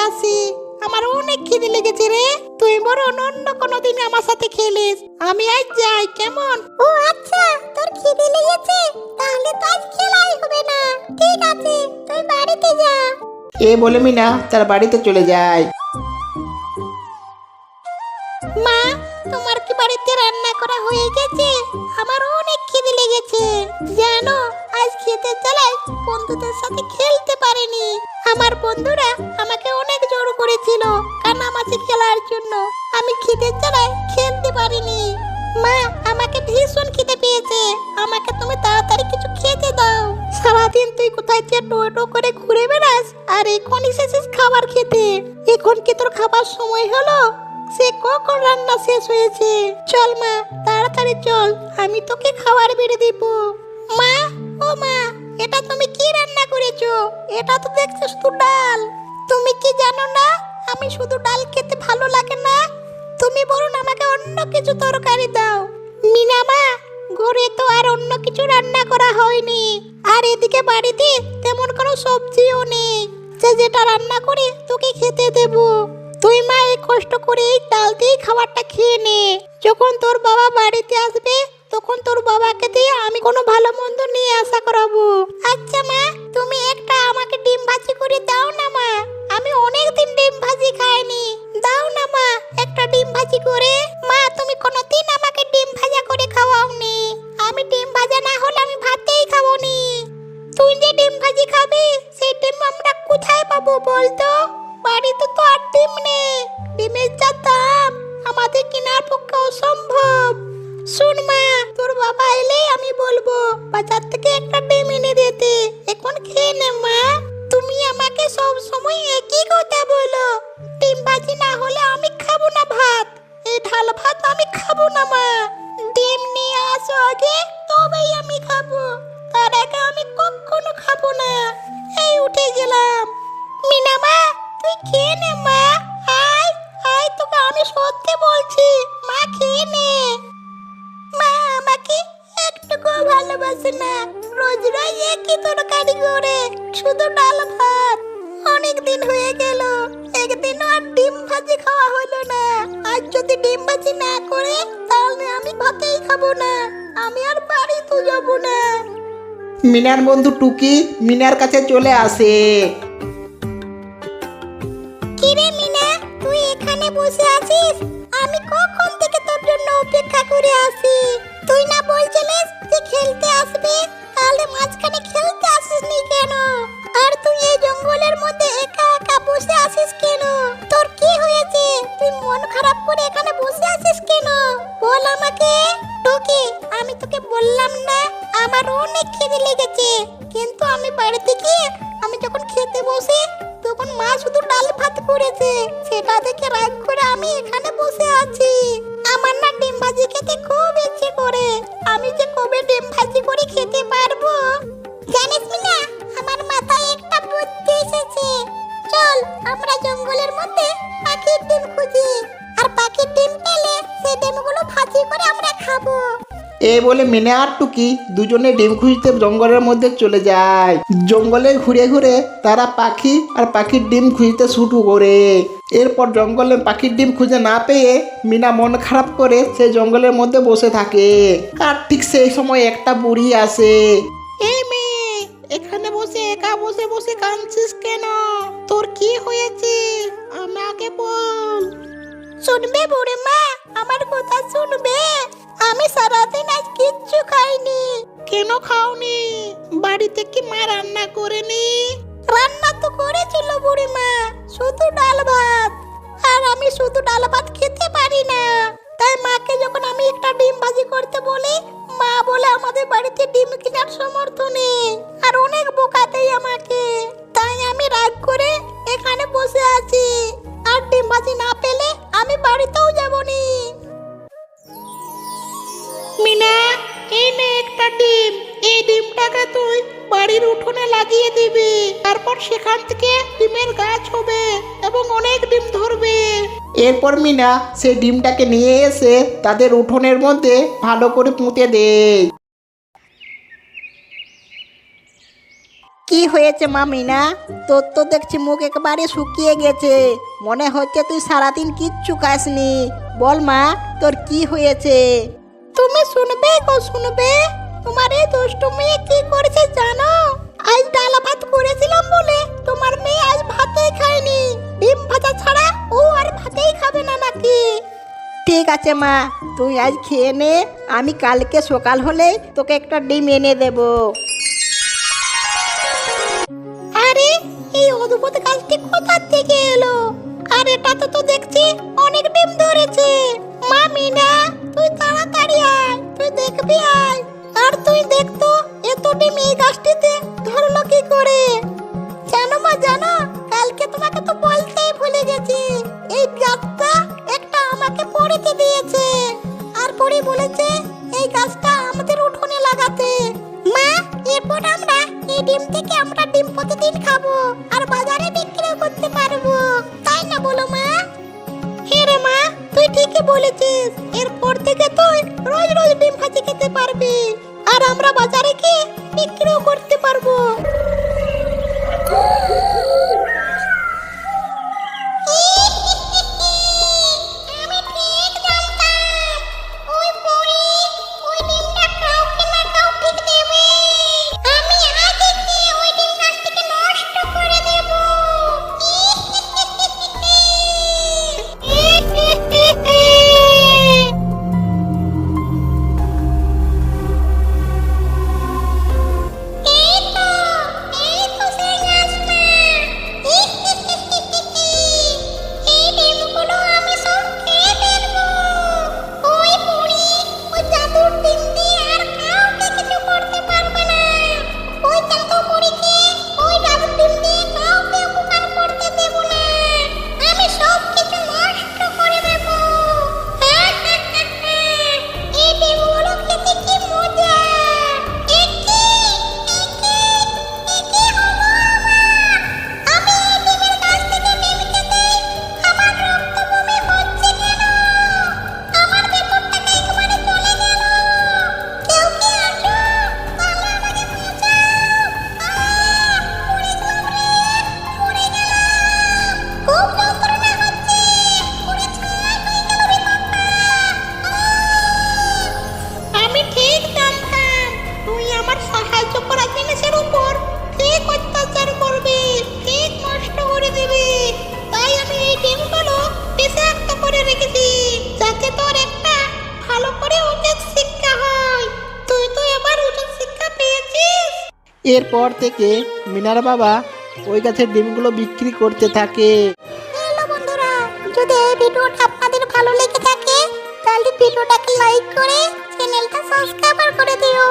আসি। আমার অনেক খিদে লেগেছে রে। তুই বরং অন্য কোনো দিন আমার সাথে খেলিস। আমি আজ যাই, কেমন? ও আচ্ছা, তোর খিদে লেগেছে, তাহলে তো আজ খেলাই হবে না। ঠিক আছে, তুই বাড়িতে যা। এ বলে মিনা তার বাড়িতে চলে যায়। মা, তোমার কি বাড়িতে রান্না করা হয়ে গেছে? আমার অনেক খিদে লেগেছে। জানো, আজ খেতে চালাই বন্ধুদের সাথে খেলতে পারিনি। আমার বন্ধুরা আমাকে অনেক জোর করেছিল কানামাছি খেলার জন্য। আমি খিদে চালাই খেলতে পারিনি। মা, আমাকে ভীষণ খিদে পেয়েছে। আমাকে তুমি তাড়াতাড়ি কিছু খেতে দাও। সারাদিন তুই কোথায় যে টো করে ঘুরে বেড়াস, আর এখন এসেছিস খাবার খেতে। এখন কি তোর খাবার সময় হলো? সে কখন রান্না শেষ হয়েছে। চল মা, তাড়াতাড়ি চল, আমি তোকে খাবার বেড়ে দিব। মা, ও মা, এটা তুমি কি রান্না করেছো? এটা তো দেখছি শুধু ডাল। তুমি কি জানো না আমি শুধু ডাল খেতে ভালো লাগে না? তুমি বরং আমাকে অন্য কিছু তরকারি দাও। মিনা মা, ঘরে তো আর অন্য কিছু রান্না করা হয়নি, আর এদিকে বাড়িতে তেমন কোনো সবজিও নেই যে যেটা রান্না করে তোকে খেতে দেবো। তুই মা এই কষ্ট করে এই ডাল দিয়ে খাবারটা খেয়ে নে। যখন তোর বাবা বাড়িতে আসবে তখন তোর বাবাকে দিয়ে আমি কোনো ভালো মন্দ নিয়ে আশা করাবো। আচ্ছা মা, তুমি একটা আমাকে ডিম ভাজি করে দাও না মা। আমি অনেক দিন ডিম ভাজি খাইনি। দাও না মা একটা ডিম ভাজি করে। মা, তুমি কোনোদিন আমাকে ডিম ভাজা করে খাওয়াওনি। আমি ডিম ভাজা না হলে আমি ভাতেই খাবো নি। তুই যে ডিম ভাজি খাবি, সেই ডিম আমরা কোথায় পাবো বলতো? বাড়িতে তো আর ডিম নেই। ডিমের যা দাম, আমাদের কেনার পক্ষে অসম্ভব। শুন মা, তোর বাবা এলে আমি বলবো বাজার থেকে একটা ডিম এনে দিতে। এখন খেয়ে নে মা। তুমি আমাকে সব সময় একই কথা বলো। ডিম ভাজি না হলে আমি খাবো না ভাত। এই ঢাল ভাত আমি খাবো না মা। ডিম নিয়ে আসো আগে, তবেই আমি খাবো। তার আগে আমি কখনো খাবো না। এই উঠে গেলাম। মিনা মা, তুই খেয়ে নে মা। আয় আয়, তোকে আমি সত্যি বলছি, মা খেয়ে নে। মা আমাকে একটুকু ভালোবাসে না। রোজ রোজ একই তরকারি করে, শুধু ডাল ভাত। অনেক দিন হয়ে গেল, একদিনও আর ডিম ভাজি খাওয়া হলো না। আজ যদি ডিম ভাজি না করে, তাহলে আমি ভাতেই খাবো না। আমি আর বাড়িতে যাবো না। মিনার বন্ধু টুকি মিনার কাছে চলে আসে। কিরে মিনা, তুই এখানে বসে আছিস? আমি কখন থেকে তোর জন্য অপেক্ষা করে আছি। তুই না বলছিলিস যে খেলতে আসবে, তাহলে মাঝখানে খেলতে আসিসনি কেন? আর তুই এই জঙ্গলের মধ্যে একা একা বসে আছিস কেন? তোর কি হয়েছে? তুই মন খারাপ করে এখানে বসে আছিস কেন? বল আমাকে। টুকি, আমি তোকে বললাম না আমার অনেক খিদে লেগেছে, কিন্তু আমি বাড়িতে গিয়ে আমি যখন খেতে বসি তখন মা শুধু ডাল ভাত করেছে। সেটা দেখে রাগ করে আমি এখানে বসে আছি। আমার না ডিম ভাজি খেতে খুব ইচ্ছে করে। আমি যে কবে ডিম ভাজি করে খেতে পারবো। জানিস না, আমার মাথায় একটা বুদ্ধি এসেছে। চল আমরা জঙ্গলের মধ্যে পাখির ডিম খুঁজি, আর পাখির ডিম পেলে সেই ডিমগুলো ভাজি করে আমরা খাবো। এ বলে মিনা আর টুকি দুজনে ডিম খুঁজতে জঙ্গলের মধ্যে চলে যায়। জঙ্গলে ঘুরে ঘুরে তারা পাখি আর পাখির ডিম খুঁজতে শুরু করে। এরপর জঙ্গলে পাখির ডিম খুঁজে না পেয়ে মিনা মন খারাপ করে সেই জঙ্গলের মধ্যে বসে থাকে। আর ঠিক সেই সময় একটা বুড়ি আসে। এই মেয়ে, এখানে বসে একা বসে বসে কাঁদছিস কেন? তোর কি হয়েছে আমাকে বল। শুনবে বুড়ি মা, আমার কথা শুনবে? আমি সারাদিন আজ কিচ্ছু খাইনি। কেন খাওনি? বাড়িতে কি মা রান্না করেনি? রান্না তো করেছিল বুড়ি মা, শুধু ডাল ভাত। আর আমি শুধু ডাল ভাত খেতে পারি না। তাই মাকে যখন আমি একটা ডিম ভাজি করতে বলি, মা বলে আমাদের বাড়িতে ডিম কেনার সামর্থ্য নেই, আর অনেক বোকা দেয় আমাকে। তাই আমি রাগ করে এখানে বসে আছি। আর ডিম ভাজি না পেলে আমি বাড়িতেও যাবনি। মিনা, এই নে একটা ডিম। এই ডিমটাকে তুই বাড়ির উঠোনে লাগিয়ে দিবি। তারপর সেখান থেকে ডিমের গাছ হবে এবং অনেক ডিম ধরবে। এরপর মিনা সেই ডিমটাকে নিয়ে এসে তাদের উঠোনের মধ্যে ভালো করে পুঁতে দেয়। কি হয়েছে মা মিনা? তোর তো দেখছি মুখ একেবারে শুকিয়ে গেছে, মনে হচ্ছে তুই সারাদিন কিচ্ছু খাসনি। বল মা, তোর কি হয়েছে? তুমি শুনবে গো শুনবে, তোমার এই দুষ্টু মেয়ে কি করেছে জানো? আজ ডাল ভাত করেছিলাম বলে তোমার মেয়ে আজ ভাতেই খায়নি। ডিম ভাজা ছাড়া ও আর ভাতেই খাবে না নাকি? ঠিক আছে মা, তুই আজ খেয়ে নে, আমি কালকে সকাল হলেই তোকে একটা ডিম এনে দেব। আরে এই অদ্ভুত গাছটি কোথা থেকে এলো? আর এটা তো দেখছি অনেক ডিম ধরেছে। মা মিনা, তুই তাড়াতাড়ি আয়, তুই দেখবি আয়। আর তুই দেখতো এত ডিম এই গাছটিতে ধরলো কি করে? জানো মা জানো, কালকে তোমাকে তো বলতেই ভুলে গেছি, এই গাছটা একটা আমাকে পড়িতে দিয়েছে। আর পড়ি বলেছে এই গাছটা আমাদের উঠোনে লাগাতে। মা, এরপর আমরা এই ডিম থেকে আমরা ডিম প্রতিদিন খাবো আর বাজারে বিক্রি করতে পারবো, তাই না বলো মা? হ্যাঁ রে মা, তুই ঠিকই বলেছিস। এরপর থেকে তুই রোজ রোজ ডিম ভাজি খেতে পারবি আর আমরা বাজারে গিয়ে বিক্রিও করতে পারবো। আমি ঠিক জানতাম ওই পরী ওই ডিমটা কাউকে না কাউকে দেবে। আমি আজই গিয়ে ওই ডিম গাছটিকে নষ্ট করে দেব। এই তো সেই গাছটা। এই ডিমগুলো আমি সব খেয়ে ফেলবো। ওই পরী ওই জাদুর ডিম দিয়ে আর কাউকে কিছু করতে পারবে না। ওই জাদু পরীকে ওই জাদুর ডিম দিয়ে কাউকে উপকার করতে দেব না। আমি সব কিছু নষ্ট করে দেব। এই ডিমগুলো খেতে কি মজা! একি একি একি হলো আমার! আমি এই ডিমের গাছ থেকে ডিম খেতে আমার রক্ত বমি হচ্ছে কেন? আমার ভেতরটাকে একেবারে চলে গেল। কেউ কি আছো? তাহলে আমাকে বাঁচাও। মরে গেলাম রে, মরে গেলাম। খুব যন্ত্রণা হচ্ছে, পুরো ছাই হয়ে গেল ভেতরটা। আমি ঠিক জানতাম তুই আমার সাহায্য করা জিনিসের উপর ঠিক অত্যাচার করবি, ঠিক নষ্ট করে দিবি। তাই আমি এই ডিমগুলো বিষাক্ত করে রেখেছি, যাতে তোর একটা ভালো করে উচিত শিক্ষা হয়। তুই তো এবার উচিত শিক্ষা পেয়েছিস। এরপর থেকে মিনার বাবা ওই গাছের ডিমগুলো বিক্রি করতে থাকে। হ্যালো বন্ধুরা, যদি এই ভিডিওটা আপনাদের ভালো লেগে থাকে তাহলে ভিডিওটাকে লাইক করে চ্যানেলটা সাবস্ক্রাইব করে দিও।